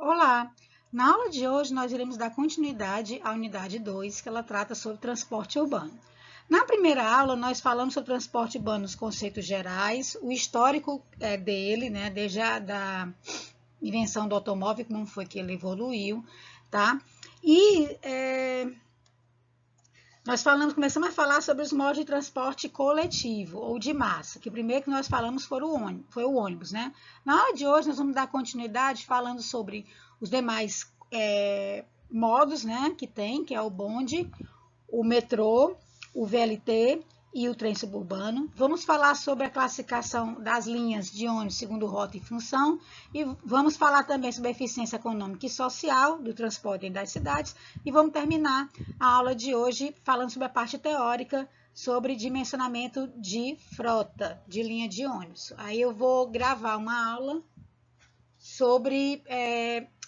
Olá! Na aula de hoje nós iremos dar continuidade à unidade 2, que ela trata sobre transporte urbano. Na primeira aula nós falamos sobre transporte urbano nos conceitos gerais, o histórico dele, né, desde a invenção do automóvel, como foi que ele evoluiu, tá? Nós começamos a falar sobre os modos de transporte coletivo ou de massa, que o primeiro que nós falamos foi o ônibus, né? Na aula de hoje nós vamos dar continuidade falando sobre os demais modos, né, que é o bonde, o metrô, o VLT e o trem suburbano. Vamos falar sobre a classificação das linhas de ônibus segundo rota e função e vamos falar também sobre a eficiência econômica e social do transporte dentro das cidades e vamos terminar a aula de hoje falando sobre a parte teórica sobre dimensionamento de frota de linha de ônibus. Aí eu vou gravar uma aula sobre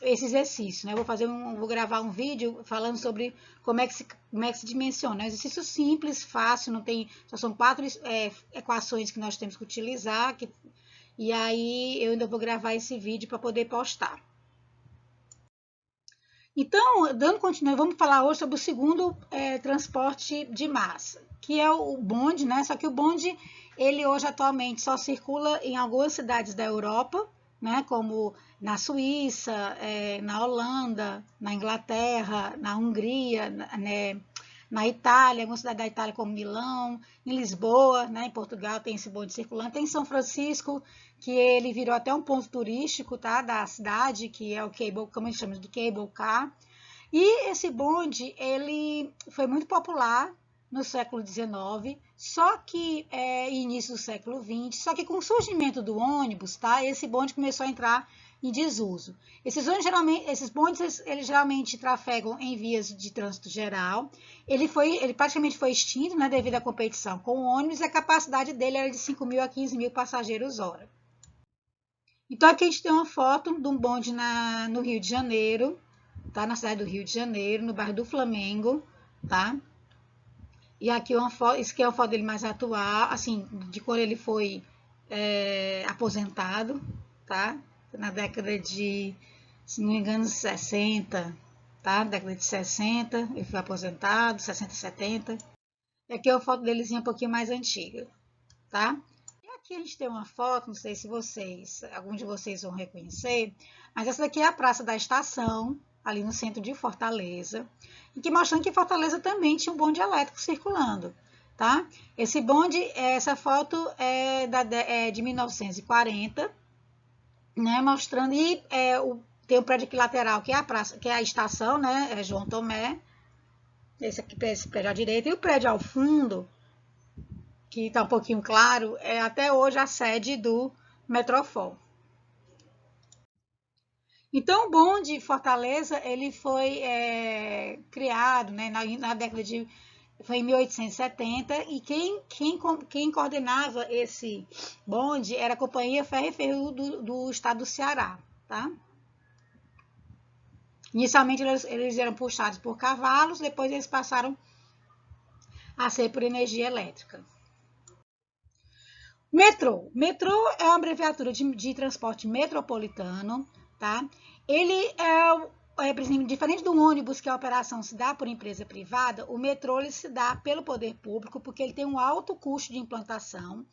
esse exercício, né? Vou gravar um vídeo falando sobre como é que se dimensiona. É um exercício simples, fácil, não tem, só são 4 equações que nós temos que utilizar, e aí eu ainda vou gravar esse vídeo para poder postar. Então, dando continuidade, vamos falar hoje sobre o segundo transporte de massa, que é o bonde, né? Só que o bonde, ele hoje atualmente só circula em algumas cidades da Europa, né, como na Suíça, na Holanda, na Inglaterra, na Hungria, na Itália, algumas cidades da Itália como Milão, em Lisboa, né, em Portugal tem esse bonde circulante, tem em São Francisco, que ele virou até um ponto turístico, tá, da cidade, que é o cable, como eles chamam de cable car. E esse bonde, ele foi muito popular no século XIX, só que início do século XX, só que com o surgimento do ônibus, tá, esse bonde começou a entrar em desuso. Esses bondes, eles geralmente trafegam em vias de trânsito geral. Ele praticamente foi extinto, né, devido à competição com o ônibus, e a capacidade dele era de 5.000 a 15.000 passageiros hora. Então aqui a gente tem uma foto de um bonde no Rio de Janeiro, tá, na cidade do Rio de Janeiro, no bairro do Flamengo, tá? E aqui isso aqui é uma foto dele mais atual, assim, de quando ele foi aposentado, tá? Na década de, se não me engano, 60, tá? Década de 60, ele foi aposentado, 60, 70. E aqui é uma foto delezinha um pouquinho mais antiga, tá? E aqui a gente tem uma foto, não sei se algum de vocês vão reconhecer, mas essa daqui é a Praça da Estação, ali no centro de Fortaleza, e que mostrando que Fortaleza também tinha um bonde elétrico circulando, tá? Esse bonde, essa foto é de 1940, né? Mostrando, tem o prédio aqui lateral, que é a praça, que é a estação, né? É João Tomé, esse prédio à direita, e o prédio ao fundo, que está um pouquinho claro, é até hoje a sede do Metrofol. Então, o bonde Fortaleza, ele foi criado, né, na década de... Foi em 1870, e quem coordenava esse bonde era a Companhia Ferro e Ferro do estado do Ceará, tá? Inicialmente eles eram puxados por cavalos, depois eles passaram a ser por energia elétrica. Metrô. Metrô é uma abreviatura de transporte metropolitano, tá? Ele diferente do ônibus, que a operação se dá por empresa privada, o metrô ele se dá pelo poder público, porque ele tem um alto custo de implantação,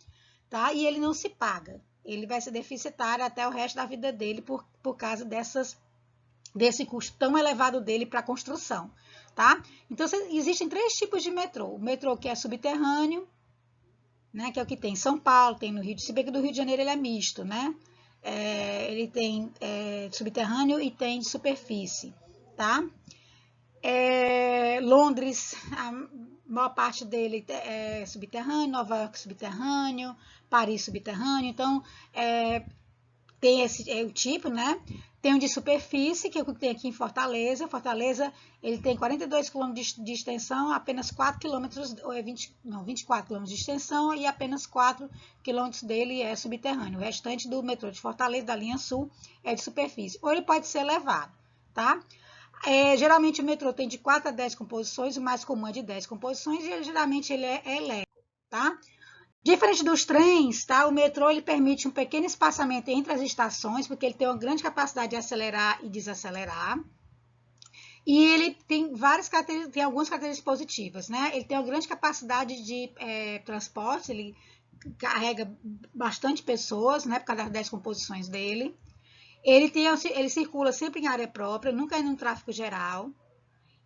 tá? E ele não se paga. Ele vai ser deficitário até o resto da vida dele por causa desse custo tão elevado dele para a construção, tá? Então, existem 3 tipos de metrô. O metrô que é subterrâneo, né, que é o que tem em São Paulo, tem no Rio de Janeiro, se bem que do Rio de Janeiro ele é misto, né? Ele tem subterrâneo e tem de superfície, tá? Londres, a maior parte dele é subterrâneo, Nova York subterrâneo, Paris subterrâneo, então tem o tipo, né? Tem um de superfície, que é o que tem aqui em Fortaleza. Fortaleza, ele tem 42 km de extensão, apenas 4 km, ou 24 km de extensão, e apenas 4 km dele é subterrâneo. O restante do metrô de Fortaleza, da linha sul, é de superfície. Ou ele pode ser elevado, tá? Geralmente o metrô tem de 4 a 10 composições, o mais comum é de 10 composições, e geralmente ele é elétrico, tá? Diferente dos trens, tá? O metrô ele permite um pequeno espaçamento entre as estações, porque ele tem uma grande capacidade de acelerar e desacelerar. E ele tem tem algumas características positivas, né? Ele tem uma grande capacidade de transporte, ele carrega bastante pessoas, né? Por causa das 10 composições dele. Ele circula sempre em área própria, nunca em um tráfego geral.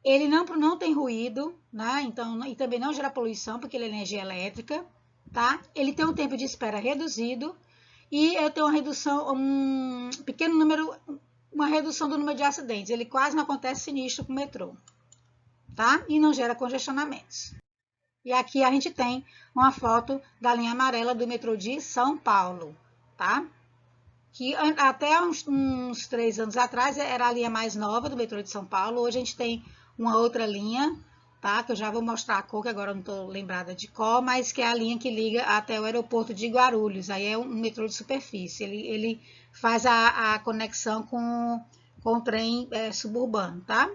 Ele não tem ruído, né? Então, e também não gera poluição, porque ele é energia elétrica, tá? Ele tem um tempo de espera reduzido e eu tenho uma redução do número de acidentes. Ele quase não acontece sinistro com o metrô, tá? E não gera congestionamentos. E aqui a gente tem uma foto da linha amarela do metrô de São Paulo, tá? Que até uns 3 anos atrás era a linha mais nova do metrô de São Paulo. Hoje a gente tem uma outra linha, tá? Que eu já vou mostrar a cor, que agora eu não estou lembrada de qual, mas que é a linha que liga até o aeroporto de Guarulhos. Aí é um metrô de superfície. Ele faz a conexão com o trem suburbano, tá?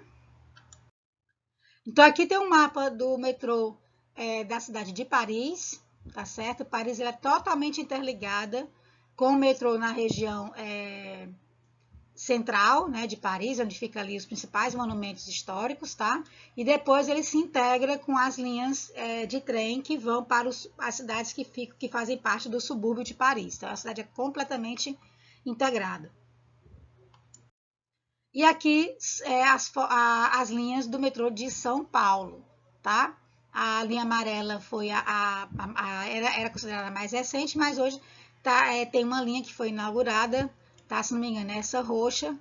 Então aqui tem um mapa do metrô da cidade de Paris, tá certo? Paris é totalmente interligada com o metrô na região central, né, de Paris, onde ficam ali os principais monumentos históricos, tá? E depois ele se integra com as linhas de trem que vão para as cidades que fazem parte do subúrbio de Paris. Então a cidade é completamente integrada. E aqui as linhas do metrô de São Paulo, tá? A linha amarela foi era considerada mais recente, mas hoje tem uma linha que foi inaugurada, tá? Se não me engano, essa roxa,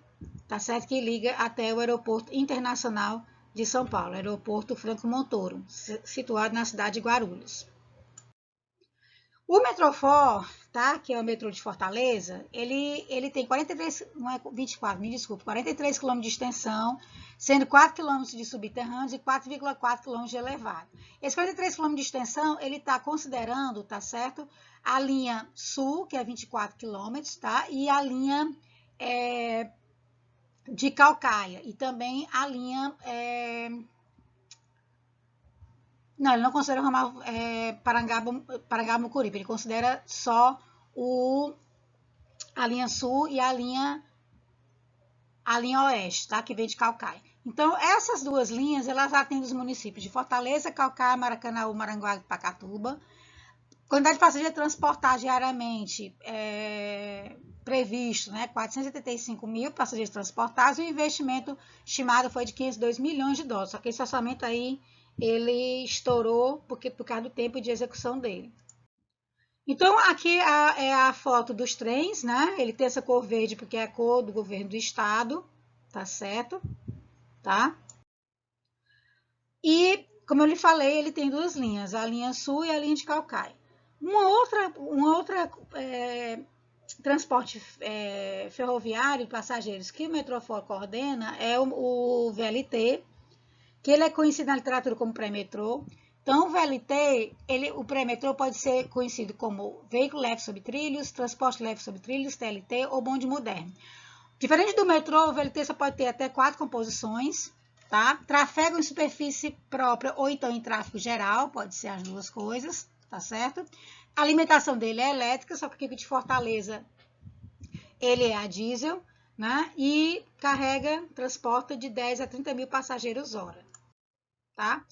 tá certo? Que liga até o Aeroporto Internacional de São Paulo, Aeroporto Franco Montoro, situado na cidade de Guarulhos. O Metrofor, tá? Que é o metrô de Fortaleza, ele tem 43, não é 24, me desculpe, 43 km de extensão, sendo 4 km de subterrâneos e 4,4 km de elevado. Esse 43 km de extensão, ele está considerando, tá certo? A linha sul, que é 24 km, tá? E a linha de Calcaia, e também a linha... Não, ele não considera o ramal Parangaba-Mucuripe, ele considera só a linha sul e a linha oeste, tá? Que vem de Calcaia. Então, essas duas linhas, elas atendem os municípios de Fortaleza, Calcaia, Maracanaú, Maranguape e Pacatuba. Quantidade de passageiros a transportar diariamente previsto, né? 485 mil passageiros transportados, e o investimento estimado foi de 502 milhões de dólares. Só que esse orçamento aí ele estourou por causa do tempo de execução dele. Então, aqui é a foto dos trens, né? Ele tem essa cor verde porque é a cor do governo do estado, tá certo? Tá? E, como eu lhe falei, ele tem duas linhas, a linha sul e a linha de Calcaia. Uma outra transporte ferroviário de passageiros que o Metrofor coordena é o VLT, que ele é conhecido na literatura como pré-metrô. Então, o VLT, o pré-metrô pode ser conhecido como veículo leve sobre trilhos, transporte leve sobre trilhos, TLT ou bonde moderno. Diferente do metrô, o VLT só pode ter até 4 composições, tá? Trafego em superfície própria ou então em tráfego geral, pode ser as duas coisas, tá certo? A alimentação dele é elétrica, só que aqui de Fortaleza ele é a diesel, né? E transporta de 10 a 30 mil passageiros hora, tá?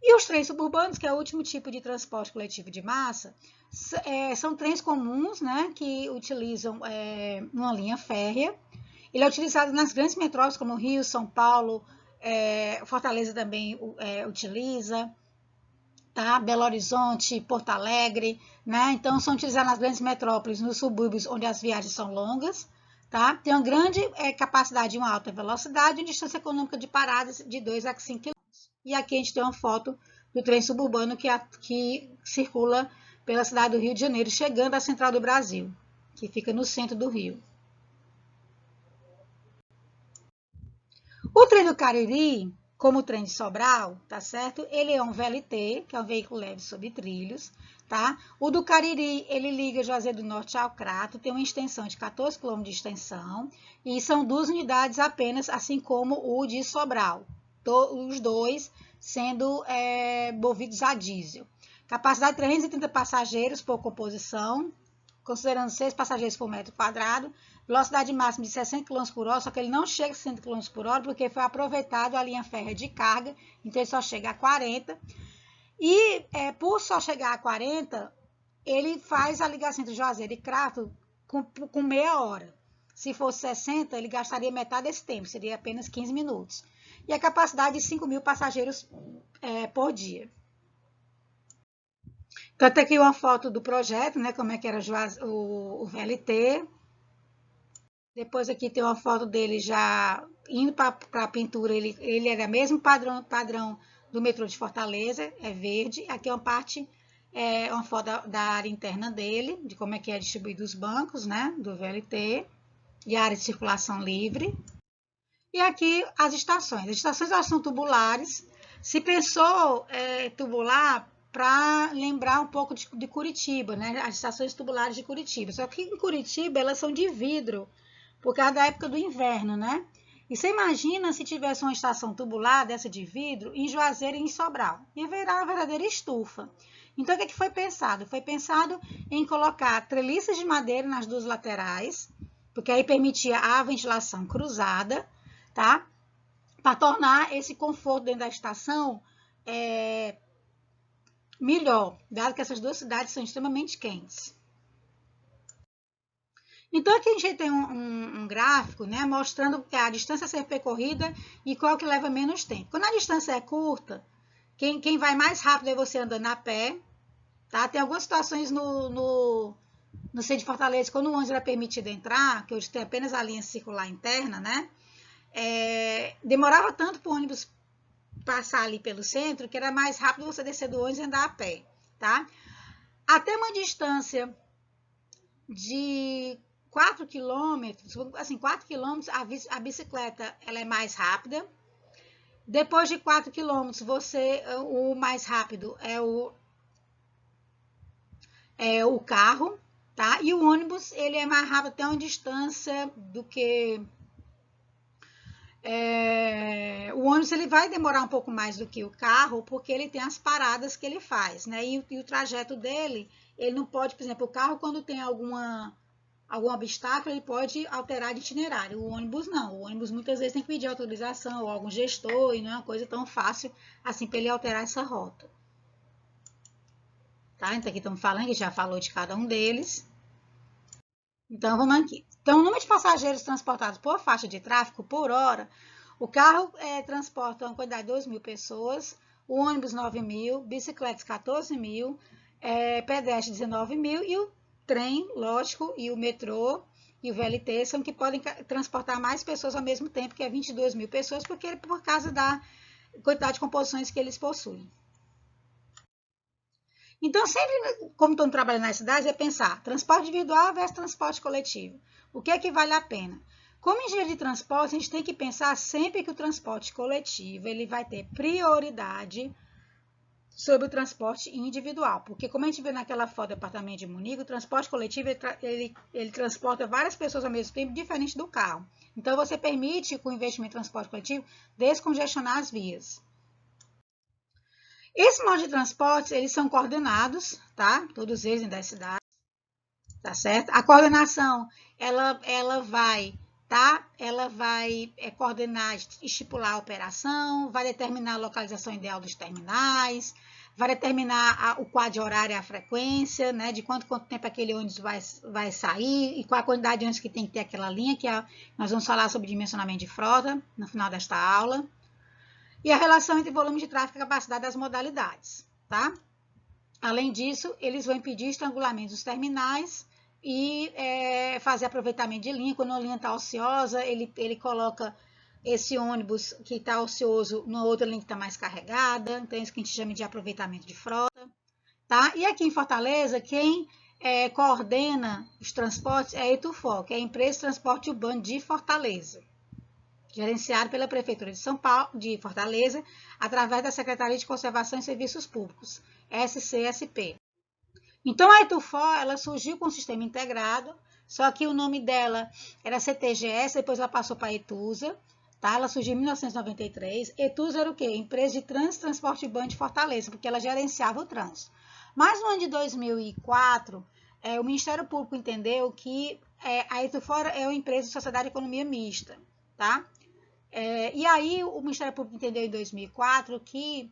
E os trens suburbanos, que é o último tipo de transporte coletivo de massa, são trens comuns, né, que utilizam uma linha férrea. Ele é utilizado nas grandes metrópoles como Rio, São Paulo, Fortaleza também utiliza, tá? Belo Horizonte, Porto Alegre, né? Então são utilizados nas grandes metrópoles, nos subúrbios onde as viagens são longas, tá? Tem uma grande capacidade de uma alta velocidade e distância econômica de paradas de 2 a 5 km. E aqui a gente tem uma foto do trem suburbano que circula pela cidade do Rio de Janeiro, chegando à Central do Brasil, que fica no centro do Rio. O trem do Cariri, como o trem de Sobral, tá certo? Ele é um VLT, que é um veículo leve sobre trilhos, tá? O do Cariri, ele liga Juazeiro do Norte ao Crato, tem uma extensão de 14 km de extensão, e são 2 unidades apenas, assim como o de Sobral. Os dois sendo movidos a diesel. Capacidade de 330 passageiros por composição, considerando 6 passageiros por metro quadrado. Velocidade máxima de 60 km por hora, só que ele não chega a 60 km por hora porque foi aproveitado a linha férrea de carga, então ele só chega a 40. E por só chegar a 40, ele faz a ligação entre Juazeiro e Crato com meia hora. Se fosse 60, ele gastaria metade desse tempo, seria apenas 15 minutos. E a capacidade de 5.000 passageiros por dia. Então, tem aqui uma foto do projeto, né, como é que era o VLT. Depois aqui tem uma foto dele já indo para a pintura, ele era mesmo padrão do metrô de Fortaleza, é verde. Aqui é uma foto da área interna dele, de como é que é distribuído os bancos, né, do VLT, e a área de circulação livre. E aqui as estações. As estações elas são tubulares. Se pensou tubular para lembrar um pouco de Curitiba, né, as estações tubulares de Curitiba. Só que em Curitiba elas são de vidro, por causa da época do inverno, né? E você imagina se tivesse uma estação tubular dessa de vidro em Juazeiro e em Sobral. Ia virar uma verdadeira estufa. Então, o que foi pensado? Foi pensado em colocar treliças de madeira nas duas laterais, porque aí permitia a ventilação cruzada, tá? Para tornar esse conforto dentro da estação melhor, dado que essas duas cidades são extremamente quentes. Então, aqui a gente tem um gráfico, né, mostrando a distância a ser percorrida e qual que leva menos tempo. Quando a distância é curta, quem vai mais rápido é você andando a pé. Tá? Tem algumas situações no centro de Fortaleza, quando o ônibus era permitido entrar, que hoje tem apenas a linha circular interna, né, demorava tanto para o ônibus passar ali pelo centro, que era mais rápido você descer do ônibus e andar a pé. Tá? Até uma distância de 4 quilômetros, assim, 4 quilômetros, a bicicleta ela é mais rápida. Depois de 4 quilômetros, o mais rápido é o carro, tá? E o ônibus, ele é mais rápido até uma distância do que... o ônibus, ele vai demorar um pouco mais do que o carro, porque ele tem as paradas que ele faz, né? E o trajeto dele, ele não pode, por exemplo, o carro, quando tem algum obstáculo, ele pode alterar de itinerário. O ônibus não. O ônibus muitas vezes tem que pedir autorização ou algum gestor e não é uma coisa tão fácil assim para ele alterar essa rota. Tá? Então aqui estamos falando, a gente já falou de cada um deles. Então vamos aqui. Então o número de passageiros transportados por faixa de tráfego por hora, o carro transporta uma quantidade de 2.000 pessoas, o ônibus 9.000, bicicletas 14.000, pedestres 19.000 e o trem, lógico, e o metrô e o VLT são que podem transportar mais pessoas ao mesmo tempo, que é 22.000 pessoas, por causa da quantidade de composições que eles possuem. Então, sempre, como estão trabalhando nas cidades, é pensar transporte individual versus transporte coletivo. O que é que vale a pena? Como engenheiro de transporte, a gente tem que pensar sempre que o transporte coletivo ele vai ter prioridade sobre o transporte individual, porque como a gente vê naquela foto do departamento de Munique, o transporte coletivo ele transporta várias pessoas ao mesmo tempo, diferente do carro. Então, você permite, com o investimento em transporte coletivo, descongestionar as vias. Esses modos de transporte, eles são coordenados, tá? Todos eles em 10 cidades, tá certo? A coordenação, ela vai coordenar, estipular a operação, vai determinar a localização ideal dos terminais, vai determinar o quadro horário e a frequência, né, de quanto tempo aquele ônibus vai sair e qual a quantidade de ônibus que tem que ter aquela linha, nós vamos falar sobre dimensionamento de frota no final desta aula. E a relação entre volume de tráfego e capacidade das modalidades, tá? Além disso, eles vão impedir estrangulamento dos terminais e fazer aproveitamento de linha. Quando a linha está ociosa, ele coloca esse ônibus que está ocioso na outra linha que está mais carregada. Então, é isso que a gente chama de aproveitamento de frota. Tá? E aqui em Fortaleza, quem coordena os transportes é a ETUFOR, que é a Empresa de Transporte Urbano de Fortaleza, gerenciado pela Prefeitura de São Paulo, de Fortaleza, através da Secretaria de Conservação e Serviços Públicos, SCSP. Então, a ETUFOR, ela surgiu com um sistema integrado, só que o nome dela era CTGS, depois ela passou para a ETUSA, tá? Ela surgiu em 1993. ETUSA era o quê? Empresa de Trânsito e Transporte Urbano de Fortaleza, porque ela gerenciava o trânsito. Mas no ano de 2004, o Ministério Público entendeu que a Etufora é uma empresa de sociedade de economia mista, tá? E aí o Ministério Público entendeu em 2004 que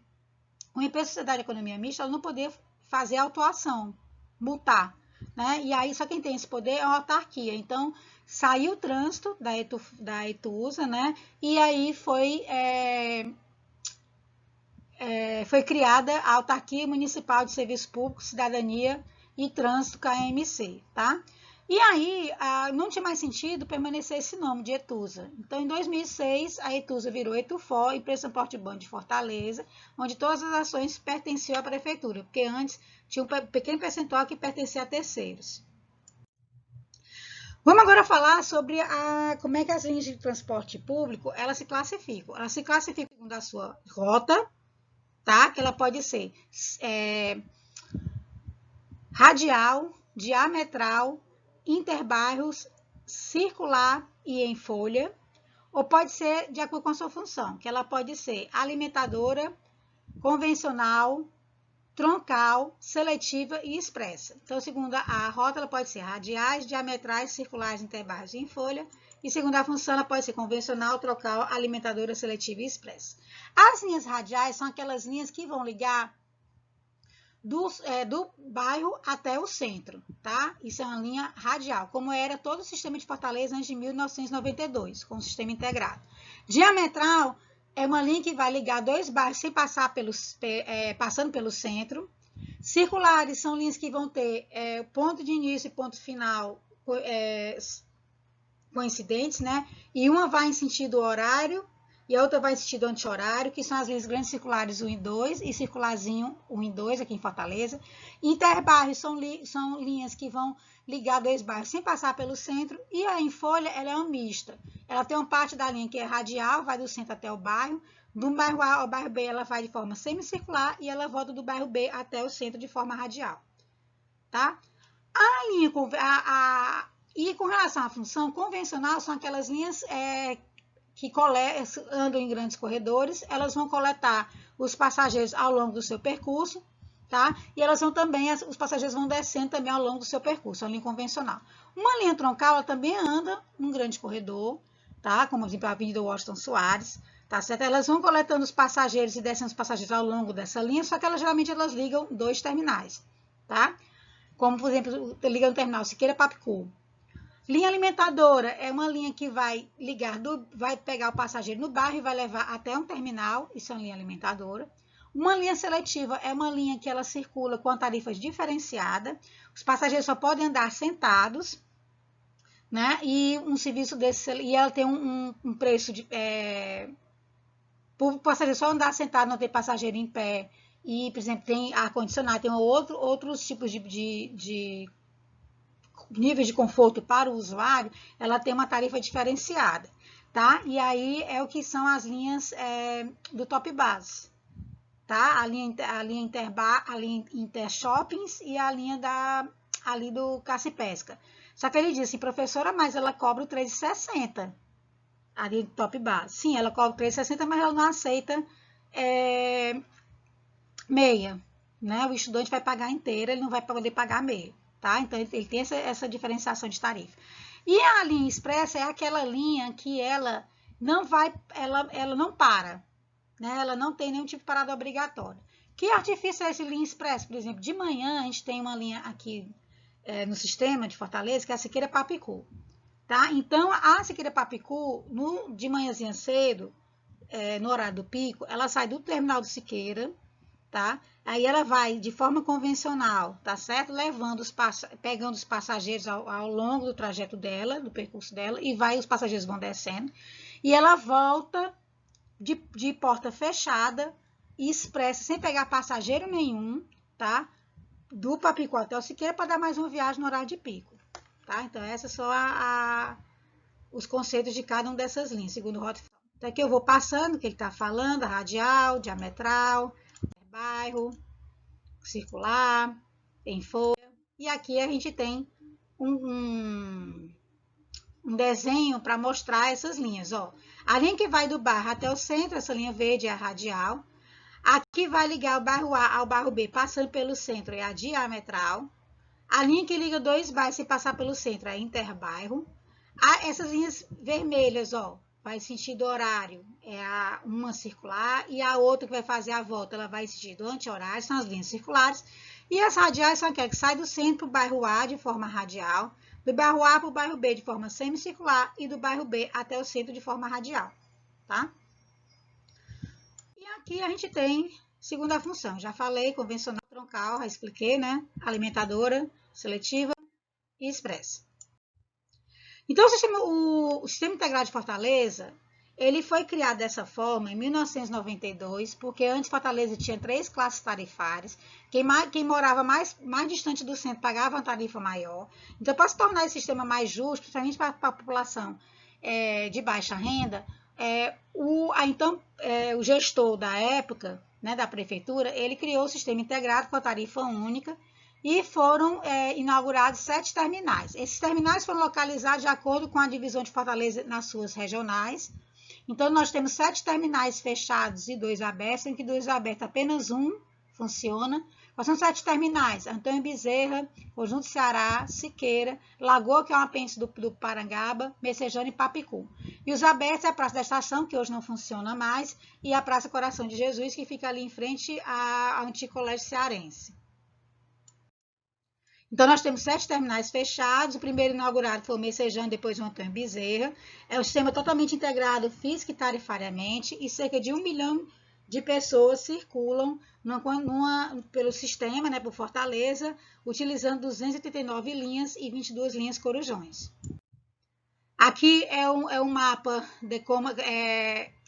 uma empresa de sociedade de economia mista ela não poderia fazer autuação, multar, né? E aí só quem tem esse poder é a autarquia. Então saiu o trânsito da Etusa, né? E aí foi criada a Autarquia Municipal de Serviço Público, Cidadania e Trânsito, KMC, tá? E aí, não tinha mais sentido permanecer esse nome de Etusa. Então, em 2006, a Etusa virou Etufor, Empresa de Transporte Urbano de Fortaleza, onde todas as ações pertenciam à prefeitura, porque antes tinha um pequeno percentual que pertencia a terceiros. Vamos agora falar sobre como é que as linhas de transporte público, elas se classificam. Elas se classificam segundo a sua rota, tá? Que ela pode ser radial, diametral, interbairros, circular e em folha, ou pode ser de acordo com a sua função, que ela pode ser alimentadora, convencional, troncal, seletiva e expressa. Então, segundo a rota, ela pode ser radiais, diametrais, circulares, interbairros e em folha, e segundo a função, ela pode ser convencional, troncal, alimentadora, seletiva e expressa. As linhas radiais são aquelas linhas que vão ligar do bairro até o centro, tá? Isso é uma linha radial, como era todo o sistema de Fortaleza antes de 1992, com o sistema integrado. Diametral é uma linha que vai ligar dois bairros sem passar passando pelo centro. Circulares são linhas que vão ter ponto de início e ponto final coincidentes, né? E uma vai em sentido horário e a outra vai em sentido anti-horário, que são as linhas grandes circulares 1 e 2 e circularzinho 1 e 2 aqui em Fortaleza. Interbairros são linhas que vão ligar dois bairros sem passar pelo centro, e a em folha ela é uma mista. Ela tem uma parte da linha que é radial, vai do centro até o bairro. Do bairro A ao bairro B ela vai de forma semicircular e ela volta do bairro B até o centro de forma radial, tá? E com relação à função convencional, são aquelas linhas que andam em grandes corredores, elas vão coletar os passageiros ao longo do seu percurso, tá? E elas vão também, os passageiros vão descendo também ao longo do seu percurso, a linha convencional. Uma linha troncal, ela também anda num grande corredor, tá? Como, por exemplo, a Avenida Washington Soares, tá certo? Elas vão coletando os passageiros e descendo os passageiros ao longo dessa linha, só que geralmente elas ligam dois terminais, tá? Como, por exemplo, liga no terminal Siqueira-Papicu. Linha alimentadora é uma linha que vai vai pegar o passageiro no bairro e vai levar até um terminal, isso é uma linha alimentadora. Uma linha seletiva é uma linha que ela circula com tarifas diferenciadas, os passageiros só podem andar sentados, né? E um serviço desse, e ela tem um preço para o passageiro só andar sentado, não ter passageiro em pé, e, por exemplo, tem ar-condicionado, tem outros tipos de níveis de conforto para o usuário, ela tem uma tarifa diferenciada, tá? E aí é o que são as linhas do Top Bus, tá? A linha Intershoppings e a linha ali do Caça e Pesca. Só que ele disse, assim, professora, mas ela cobra o 3,60, a linha do Top Bus. Sim, ela cobra o 3,60, mas ela não aceita meia, né? O estudante vai pagar inteira, ele não vai poder pagar meia. Tá? Então, ele tem essa diferenciação de tarifa. E a linha expressa é aquela linha que ela não para, né? Ela não tem nenhum tipo de parada obrigatória. Que artifício é esse linha expressa? Por exemplo, de manhã a gente tem uma linha aqui no sistema de Fortaleza, que é a Siqueira-Papicu. Tá? Então, a Siqueira-Papicu, de manhãzinha cedo, no horário do pico, ela sai do terminal do Siqueira, tá? Aí ela vai de forma convencional, tá certo? Pegando os passageiros ao longo do trajeto dela, do percurso dela, e os passageiros vão descendo. E ela volta de porta fechada e expressa, sem pegar passageiro nenhum, tá? Do Papicu até o Siqueira, para dar mais uma viagem no horário de pico, tá? Então, essas são os conceitos de cada uma dessas linhas, segundo o Rota. Então, aqui eu vou passando o que ele está falando, a radial, diametral, bairro, circular, em folha. E aqui a gente tem um desenho para mostrar essas linhas. Ó. A linha que vai do bairro até o centro, essa linha verde é a radial. Aqui vai ligar o bairro A ao bairro B, passando pelo centro, é a diametral. A linha que liga dois bairros sem passar pelo centro é a interbairro. Essas linhas vermelhas, ó, vai sentido horário, é uma circular, e a outra que vai fazer a volta, ela vai em sentido anti-horário, são as linhas circulares. E as radiais são aquelas que saem do centro para o bairro A de forma radial, do bairro A para o bairro B de forma semicircular e do bairro B até o centro de forma radial, tá? E aqui a gente tem segunda função, já falei, convencional troncal, já expliquei, né? Alimentadora, seletiva e expressa. Então, o Sistema Integrado de Fortaleza, ele foi criado dessa forma em 1992, porque antes Fortaleza tinha 3 classes tarifárias. Quem morava mais distante do centro pagava uma tarifa maior. Então, para se tornar esse sistema mais justo, principalmente para a população de baixa renda, o gestor da época, né, da prefeitura, ele criou o Sistema Integrado com a tarifa única, e foram inaugurados 7 terminais. Esses terminais foram localizados de acordo com a divisão de Fortaleza nas suas regionais. Então, nós temos 7 terminais fechados e 2 abertos, em que 2 abertos apenas um funciona. Quais são 7 terminais? Antônio Bezerra, Conjunto Ceará, Siqueira, Lagoa, que é um apêndice do Parangaba, Messejana e Papicu. E os abertos é a Praça da Estação, que hoje não funciona mais, e a Praça Coração de Jesus, que fica ali em frente ao antigo colégio cearense. Então, nós temos 7 terminais fechados. O primeiro inaugurado foi o Messejana, depois o Antônio Bezerra. É um sistema totalmente integrado física e tarifariamente, e cerca de 1 milhão de pessoas circulam pelo sistema, né, por Fortaleza, utilizando 289 linhas e 22 linhas corujões. Aqui é um mapa de como,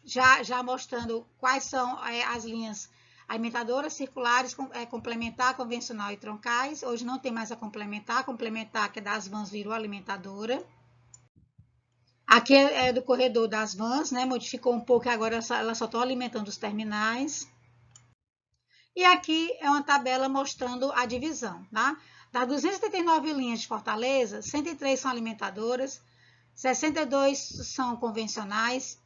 já mostrando quais são as linhas alimentadoras, circulares, complementar, convencional e troncais. Hoje não tem mais a complementar que é das vans virou alimentadora. Aqui é do corredor das vans, né? Modificou um pouco, agora elas só estão alimentando os terminais. E aqui é uma tabela mostrando a divisão, tá? Das 279 linhas de Fortaleza, 103 são alimentadoras, 62 são convencionais,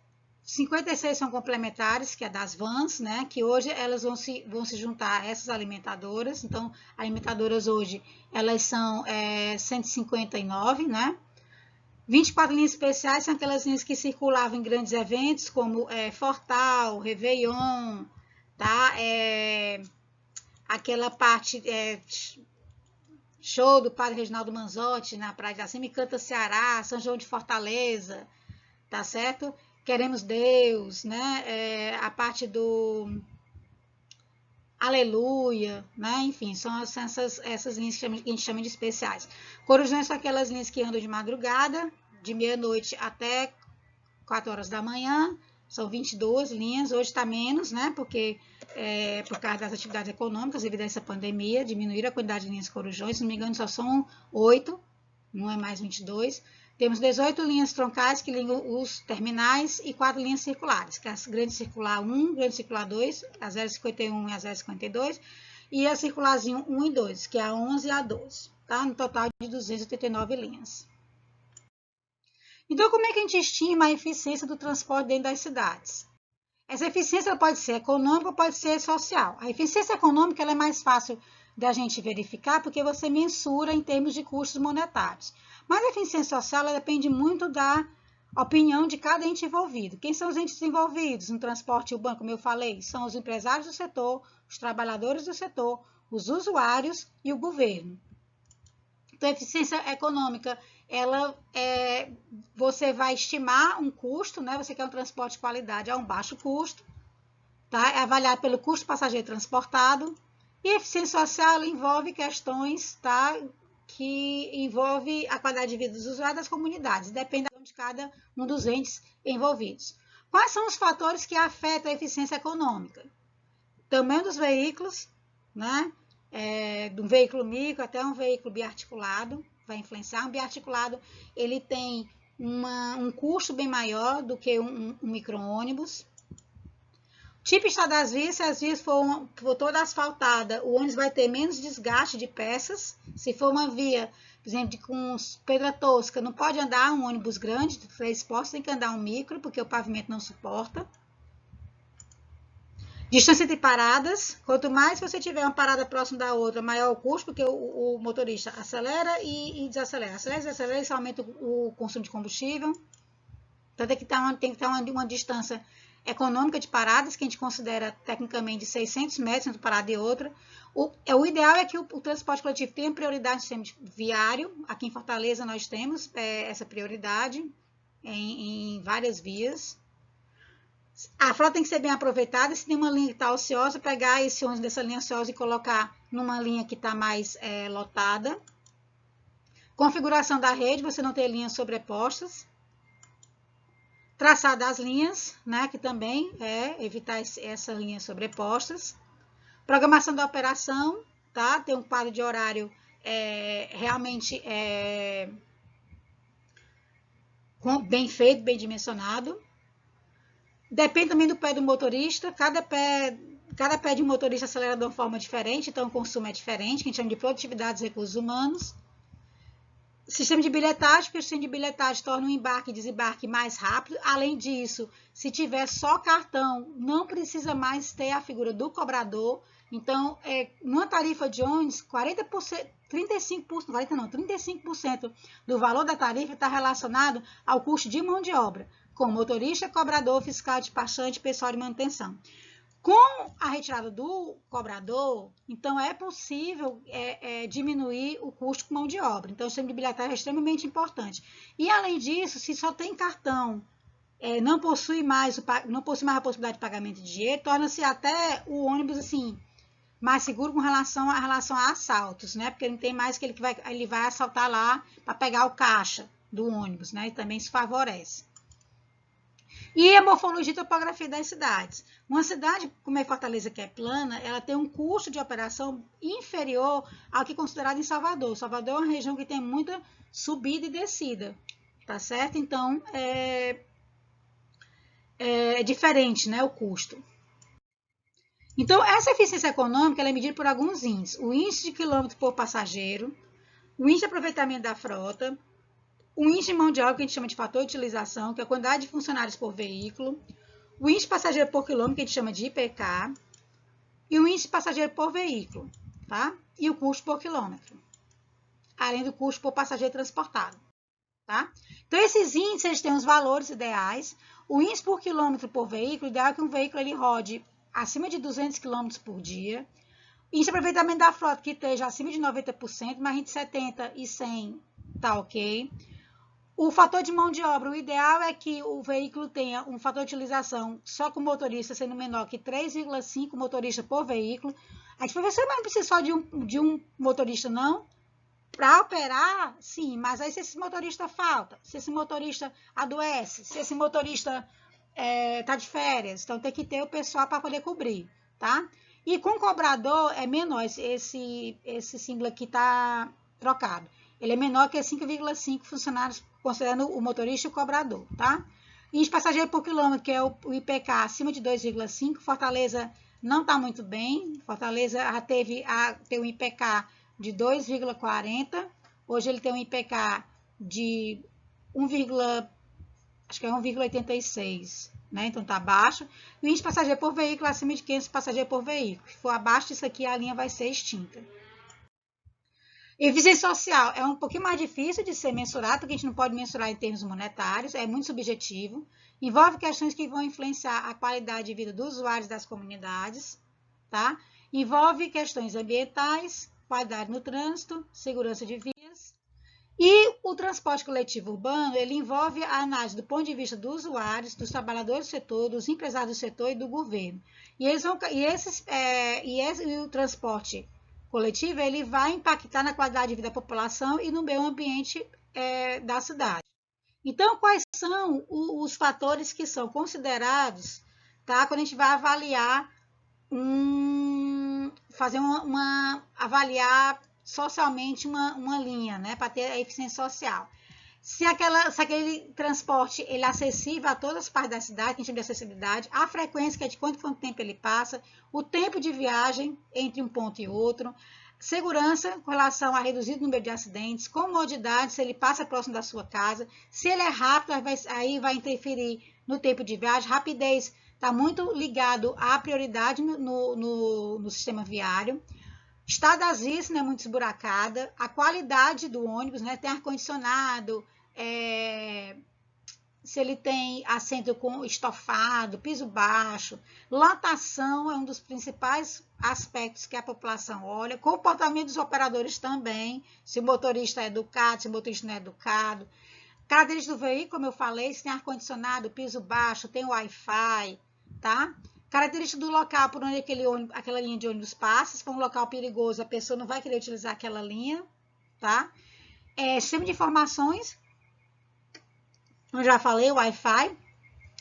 56 são complementares, que é das vans, né? Que hoje elas vão se juntar a essas alimentadoras. Então, alimentadoras hoje, elas são 159, né? 24 linhas especiais são aquelas linhas que circulavam em grandes eventos, como Fortal, Réveillon, tá? Aquela parte... show do Padre Reginaldo Manzotti na Praia da Cima, Canta Ceará, São João de Fortaleza, tá certo? Queremos Deus, né? A parte do Aleluia, né? Enfim, são essas linhas que a gente chama de especiais. Corujões são aquelas linhas que andam de madrugada, de meia-noite até 4 horas da manhã, são 22 linhas, hoje está menos, né? Porque por causa das atividades econômicas, devido a essa pandemia, diminuíram a quantidade de linhas corujões, se não me engano, só são 8, não é mais 22. Temos 18 linhas troncais que ligam os terminais e 4 linhas circulares, que é a grande circular 1, grande circular 2, a 051 e a 052, e a circularzinho 1 e 2, que é a 11 e a 12, tá? No total de 289 linhas. Então, como é que a gente estima a eficiência do transporte dentro das cidades? Essa eficiência pode ser econômica ou pode ser social. A eficiência econômica ela é mais fácil da gente verificar porque você mensura em termos de custos monetários. Mas a eficiência social ela depende muito da opinião de cada ente envolvido. Quem são os entes envolvidos no transporte urbano, como eu falei? São os empresários do setor, os trabalhadores do setor, os usuários e o governo. Então, a eficiência econômica, você vai estimar um custo, né? Você quer um transporte de qualidade a um baixo custo, tá? É avaliado pelo custo passageiro transportado. E a eficiência social envolve questões, tá? Que envolve a qualidade de vida dos usuários das comunidades, depende de cada um dos entes envolvidos. Quais são os fatores que afetam a eficiência econômica? Tamanho dos veículos, né? De um veículo micro até um veículo biarticulado, vai influenciar. Um biarticulado, ele tem um custo bem maior do que um micro-ônibus. Tipo estado das vias, se as vias for toda asfaltada, o ônibus vai ter menos desgaste de peças. Se for uma via, por exemplo, com pedra tosca, não pode andar um ônibus grande, de 3 postos, tem que andar um micro, porque o pavimento não suporta. Distância entre paradas, quanto mais você tiver uma parada próxima da outra, maior o custo, porque o motorista acelera e desacelera. Acelera e desacelera, isso aumenta o consumo de combustível. Então tem que estar uma distância econômica de paradas, que a gente considera tecnicamente de 600 metros entre uma parada e outra. O ideal é que o transporte coletivo tenha prioridade no sistema viário. Aqui em Fortaleza nós temos essa prioridade em várias vias. A frota tem que ser bem aproveitada. Se tem uma linha que está ociosa, pegar esse ônibus dessa linha ociosa e colocar numa linha que está mais lotada. Configuração da rede, você não ter linhas sobrepostas. Traçar das linhas, né, que também é evitar essas linhas sobrepostas. Programação da operação, tá? Ter um quadro de horário realmente bem feito, bem dimensionado. Depende também do pé do motorista. Cada pé de um motorista acelera de uma forma diferente, então o consumo é diferente, que a gente chama de produtividade dos recursos humanos. Sistema de bilhetagem, porque o sistema de bilhetagem torna o embarque e desembarque mais rápido. Além disso, se tiver só cartão, não precisa mais ter a figura do cobrador. Então, numa tarifa de ônibus, 35% do valor da tarifa está relacionado ao custo de mão de obra, com motorista, cobrador, fiscal, despachante, pessoal de manutenção. Com a retirada do cobrador, então é possível diminuir o custo com mão de obra. Então, o sistema de bilhetagem é extremamente importante. E, além disso, se só tem cartão, não possui mais a possibilidade de pagamento de dinheiro, torna-se até o ônibus assim, mais seguro com relação a assaltos, né? Porque não tem mais que ele vai assaltar lá para pegar o caixa do ônibus, né? E também isso favorece. E a morfologia e topografia das cidades. Uma cidade como a Fortaleza, que é plana, ela tem um custo de operação inferior ao que é considerado em Salvador. Salvador é uma região que tem muita subida e descida, tá certo? Então, é diferente, né, o custo. Então, essa eficiência econômica ela é medida por alguns índices. O índice de quilômetro por passageiro, o índice de aproveitamento da frota, o índice de mão de obra, que a gente chama de fator de utilização, que é a quantidade de funcionários por veículo, o índice de passageiro por quilômetro, que a gente chama de IPK, e o índice de passageiro por veículo, tá? E o custo por quilômetro, além do custo por passageiro transportado, tá? Então, esses índices eles têm os valores ideais. O índice por quilômetro por veículo, o ideal é que um veículo ele rode acima de 200 km por dia. Índice de aproveitamento da frota que esteja acima de 90%, mas entre 70% e 100% tá ok. O fator de mão de obra, o ideal é que o veículo tenha um fator de utilização só com motorista sendo menor que 3,5 motorista por veículo. A gente vai ver se não precisa só de um motorista, não. Para operar, sim, mas aí se esse motorista falta, se esse motorista adoece, se esse motorista tá de férias, então tem que ter o pessoal para poder cobrir, tá? E com cobrador é menor, esse símbolo aqui tá trocado. Ele é menor que 5,5 funcionários, considerando o motorista e o cobrador, tá? Índice de passageiro por quilômetro, que é o IPK, acima de 2,5. Fortaleza não está muito bem. Fortaleza já teve um IPK de 2,40. Hoje ele tem um IPK de 1,86, né? Então tá baixo. O índice de passageiro por veículo acima de 500 passageiros por veículo. Se for abaixo disso aqui, a linha vai ser extinta. Eficiência social é um pouquinho mais difícil de ser mensurado, porque a gente não pode mensurar em termos monetários, é muito subjetivo. Envolve questões que vão influenciar a qualidade de vida dos usuários das comunidades, tá? Envolve questões ambientais, qualidade no trânsito, segurança de vias. E o transporte coletivo urbano, ele envolve a análise do ponto de vista dos usuários, dos trabalhadores do setor, dos empresários do setor e do governo. E o transporte coletivo, ele vai impactar na qualidade de vida da população e no meio ambiente da cidade. Então, quais são os fatores que são considerados, tá, quando a gente vai avaliar avaliar socialmente uma linha, né, para ter a eficiência social? Se aquele transporte ele é acessível a todas as partes da cidade, que a gente chama de acessibilidade, a frequência, que é de quanto tempo ele passa, o tempo de viagem entre um ponto e outro, segurança com relação a reduzir o número de acidentes, comodidade, se ele passa próximo da sua casa, se ele é rápido, aí vai interferir no tempo de viagem, rapidez está muito ligado à prioridade no sistema viário. Está das vias, não é muito esburacada. A qualidade do ônibus, né? Tem ar-condicionado, se ele tem assento com estofado, piso baixo. Lotação é um dos principais aspectos que a população olha. Comportamento dos operadores também, se o motorista é educado, se o motorista não é educado. Características do veículo, como eu falei, se tem ar-condicionado, piso baixo, tem Wi-Fi, tá? Característica do local por onde aquela linha de ônibus passa. Se for um local perigoso, a pessoa não vai querer utilizar aquela linha, tá? Sistema de informações, eu já falei, Wi-Fi.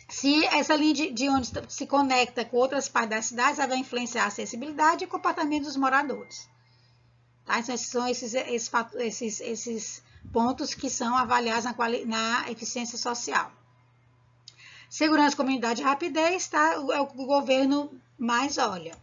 Se essa linha de ônibus se conecta com outras partes das cidades, ela vai influenciar a acessibilidade e o comportamento dos moradores. Tá? Então, são esses pontos que são avaliados na eficiência social. Segurança, comunidade e rapidez, tá? É o que o governo mais olha,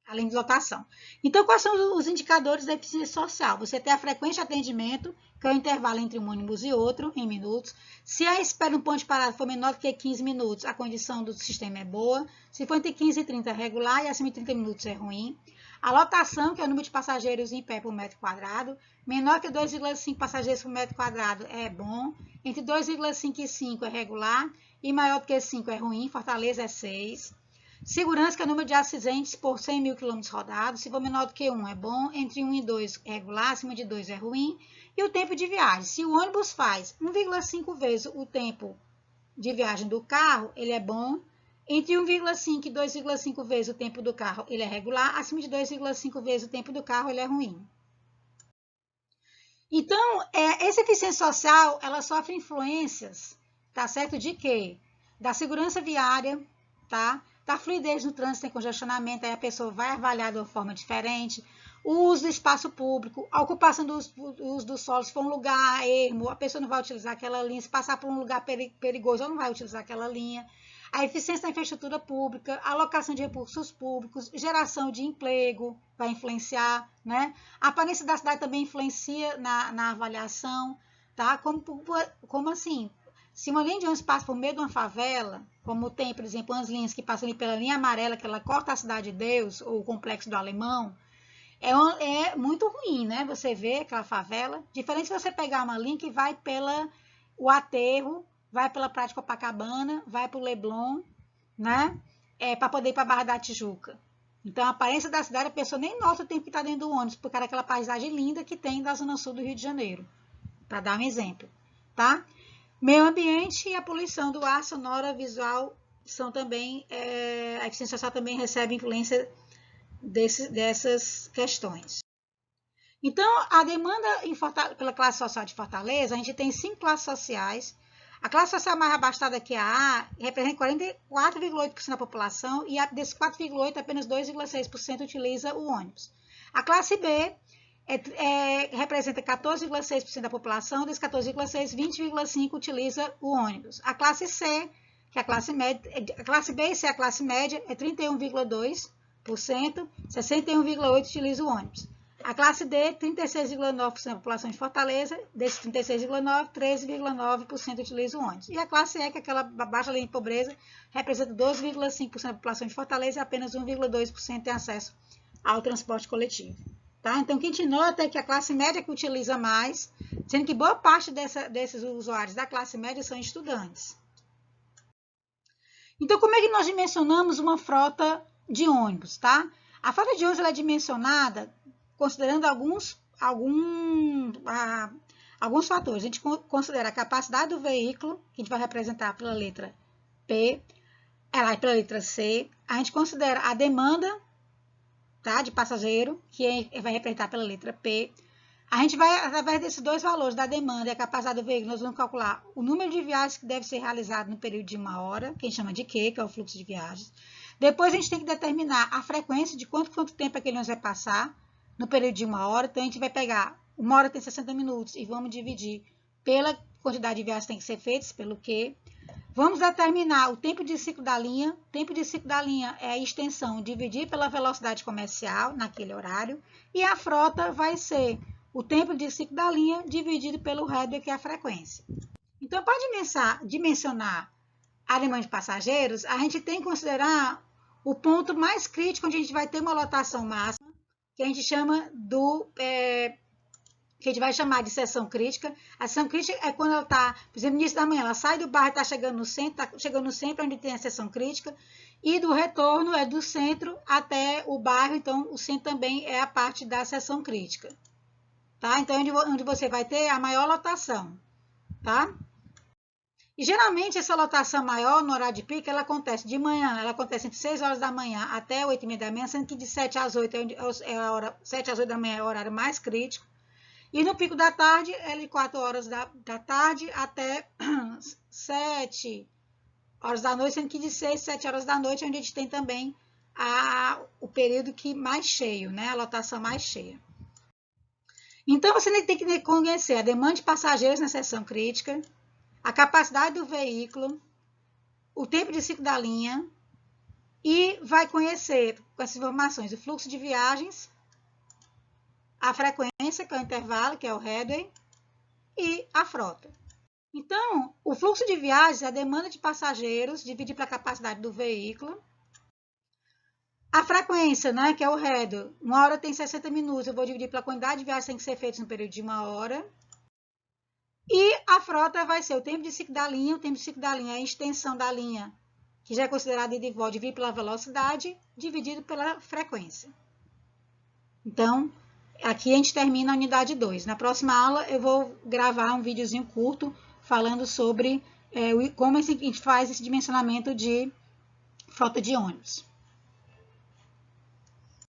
além de lotação. Então, quais são os indicadores da eficiência social? Você tem a frequência de atendimento, que é o intervalo entre um ônibus e outro, em minutos. Se a espera no ponto de parada for menor do que 15 minutos, a condição do sistema é boa. Se for entre 15 e 30 é regular e acima de 30 minutos é ruim. A lotação, que é o número de passageiros em pé por metro quadrado, menor que 2,5 passageiros por metro quadrado é bom. Entre 2,5 e 5 é regular e maior do que 5 é ruim. Fortaleza é 6. Segurança, que é o número de acidentes por 100 mil quilômetros rodados. Se for menor do que 1 é bom, entre 1 e 2 é regular, acima de 2 é ruim. E o tempo de viagem. Se o ônibus faz 1,5 vezes o tempo de viagem do carro, ele é bom. Entre 1,5 e 2,5 vezes o tempo do carro, ele é regular. Acima de 2,5 vezes o tempo do carro, ele é ruim. Então, essa eficiência social, ela sofre influências, tá certo? De quê? Da segurança viária, tá? Da fluidez no trânsito, tem congestionamento, aí a pessoa vai avaliar de uma forma diferente. O uso do espaço público, a ocupação do uso do solo, se for um lugar ermo, a pessoa não vai utilizar aquela linha. Se passar por um lugar perigoso, ela não vai utilizar aquela linha. A eficiência da infraestrutura pública, alocação de recursos públicos, geração de emprego, vai influenciar, né? A aparência da cidade também influencia na avaliação, tá? Como assim? Se uma linha de ônibus passa por meio de uma favela, como tem, por exemplo, umas linhas que passam ali pela linha amarela, que ela corta a Cidade de Deus, ou o Complexo do Alemão, é muito ruim, né? Você vê aquela favela. Diferente se você pegar uma linha que vai pela o Aterro, vai pela Praia de Copacabana, vai para o Leblon, né? Para poder ir para a Barra da Tijuca. Então, a aparência da cidade, a pessoa nem nota o tempo que está dentro do ônibus, por causa daquela paisagem linda que tem da zona sul do Rio de Janeiro. Para dar um exemplo, tá? Meio ambiente e a poluição do ar, sonora, visual, são também, a eficiência social também recebe influência dessas questões. Então, a demanda pela classe social de Fortaleza, a gente tem 5 classes sociais. A classe social mais abastada, que é a A, representa 44,8% da população e desses 4,8%, apenas 2,6% utiliza o ônibus. A classe B representa 14,6% da população, desses 14,6%, 20,5% utiliza o ônibus. A classe C, que é a classe média, a classe B e C, a classe média, é 31,2%, 61,8% utiliza o ônibus. A classe D, 36,9% da população de Fortaleza, desses 36,9%, 13,9% utiliza o ônibus. E a classe E, que é aquela baixa linha de pobreza, representa 12,5% da população de Fortaleza e apenas 1,2% tem acesso ao transporte coletivo. Tá? Então, o que a gente nota é que a classe média que utiliza mais, sendo que boa parte desses usuários da classe média são estudantes. Então, como é que nós dimensionamos uma frota de ônibus? Tá? A frota de ônibus ela é dimensionada considerando alguns fatores. A gente considera a capacidade do veículo, que a gente vai representar pela letra P, pela letra C. A gente considera a demanda, tá, de passageiro, que vai representar pela letra P. A gente vai, através desses dois valores, da demanda e a capacidade do veículo, nós vamos calcular o número de viagens que deve ser realizado no período de 1 hora, que a gente chama de Q, que é o fluxo de viagens. Depois a gente tem que determinar a frequência de quanto tempo aquele ônibus vai passar no período de 1 hora. Então, a gente vai pegar, 1 hora tem 60 minutos e vamos dividir pela quantidade de viagens que tem que ser feitas, pelo Q. Vamos determinar o tempo de ciclo da linha. O tempo de ciclo da linha é a extensão dividir pela velocidade comercial naquele horário. E a frota vai ser o tempo de ciclo da linha dividido pelo headway, que é a frequência. Então, para dimensionar a demanda de passageiros, a gente tem que considerar o ponto mais crítico, onde a gente vai ter uma lotação máxima, que a gente chama que a gente vai chamar de seção crítica. A seção crítica é quando ela está, por exemplo, no início da manhã, ela sai do bairro e está chegando no centro, onde tem a seção crítica, e do retorno é do centro até o bairro, então o centro também é a parte da seção crítica. Tá? Então, onde você vai ter a maior lotação. Tá? E geralmente essa lotação maior no horário de pico, ela acontece de manhã, ela acontece entre 6 horas da manhã até 8h30 da manhã, sendo que de 7 às 8 é a hora, 7 às 8 da manhã é o horário mais crítico. E no pico da tarde, é de 4 horas da tarde até 7 horas da noite, sendo que de 6 a 7 horas da noite é onde a gente tem também o período mais cheio, né? A lotação mais cheia. Então, você tem que conhecer a demanda de passageiros na seção crítica, a capacidade do veículo, o tempo de ciclo da linha e vai conhecer, com essas informações, o fluxo de viagens, a frequência, que é o intervalo, que é o headway, e a frota. Então, o fluxo de viagens é a demanda de passageiros dividido pela capacidade do veículo. A frequência, né, que é o headway, 1 hora tem 60 minutos, eu vou dividir pela quantidade de viagens que tem que ser feitas no período de 1 hora. E a frota vai ser o tempo de ciclo da linha, o tempo de ciclo da linha é a extensão da linha, que já é considerada ida e volta, dividido pela velocidade, dividido pela frequência. Então, aqui a gente termina a unidade 2. Na próxima aula eu vou gravar um videozinho curto falando sobre como a gente faz esse dimensionamento de frota de ônibus.